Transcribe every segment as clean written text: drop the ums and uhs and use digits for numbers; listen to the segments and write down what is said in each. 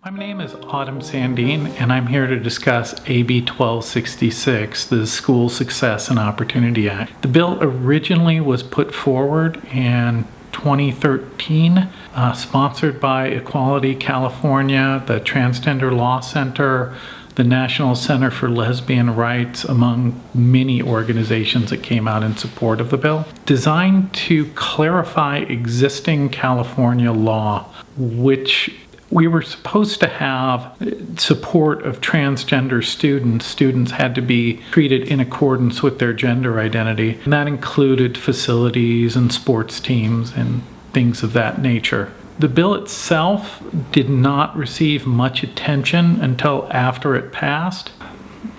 My name is Autumn Sandine, and I'm here to discuss AB 1266, the School Success and Opportunity Act. The bill originally was put forward in 2013, sponsored by Equality California, the Transgender Law Center, the National Center for Lesbian Rights, among many organizations that came out in support of the bill, designed to clarify existing California law, which we were supposed to have support of transgender students. Students had to be treated in accordance with their gender identity, and that included facilities and sports teams and things of that nature. The bill itself did not receive much attention until after it passed.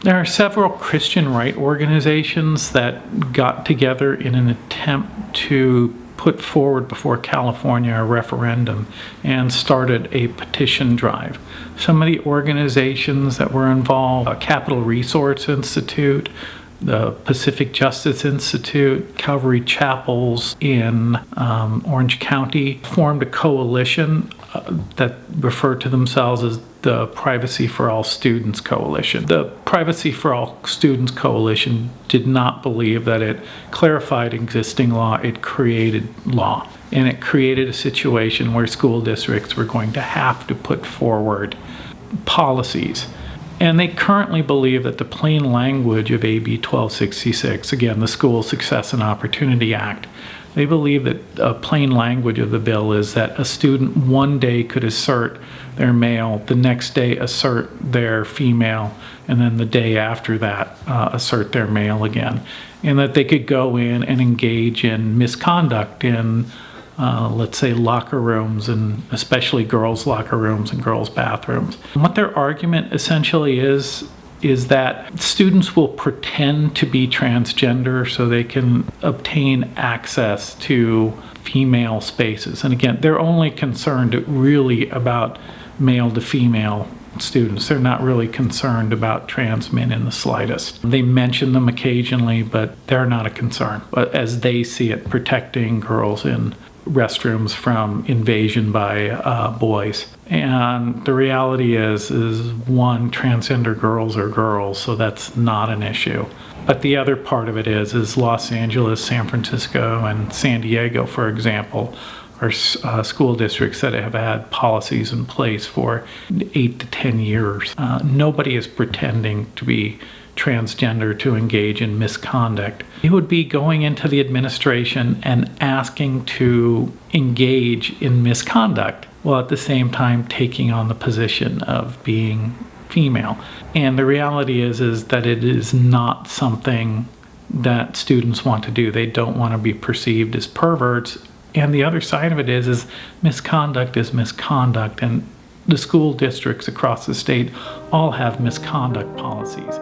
There are several Christian rights organizations that got together in an attempt to put forward before California a referendum and started a petition drive. Some of the organizations that were involved, Capital Resource Institute, the Pacific Justice Institute, Calvary Chapels in Orange County, formed a coalition that referred to themselves as the Privacy for All Students Coalition. The Privacy for All Students Coalition did not believe that it clarified existing law, it created law. And it created a situation where school districts were going to have to put forward policies. And they currently believe that the plain language of AB 1266, again, the School Success and Opportunity Act, they believe that the plain language of the bill is that a student one day could assert their male, the next day assert their female, and then the day after that assert their male again. And that they could go in and engage in misconduct in let's say locker rooms, and especially girls' locker rooms and girls' bathrooms. And what their argument essentially is that students will pretend to be transgender so they can obtain access to female spaces. And again, they're only concerned really about male to female students. They're not really concerned about trans men in the slightest. They mention them occasionally, but they're not a concern. But as they see it, protecting girls in restrooms from invasion by boys. And the reality is one, transgender girls are girls, so that's not an issue. But the other part of it is Los Angeles, San Francisco, and San Diego, for example, are school districts that have had policies in place for 8 to 10 years. Nobody is pretending to be transgender to engage in misconduct. It would be going into the administration and asking to engage in misconduct while at the same time taking on the position of being female. And the reality is that it is not something that students want to do. They don't want to be perceived as perverts. And the other side of it is misconduct is misconduct, and the school districts across the state all have misconduct policies.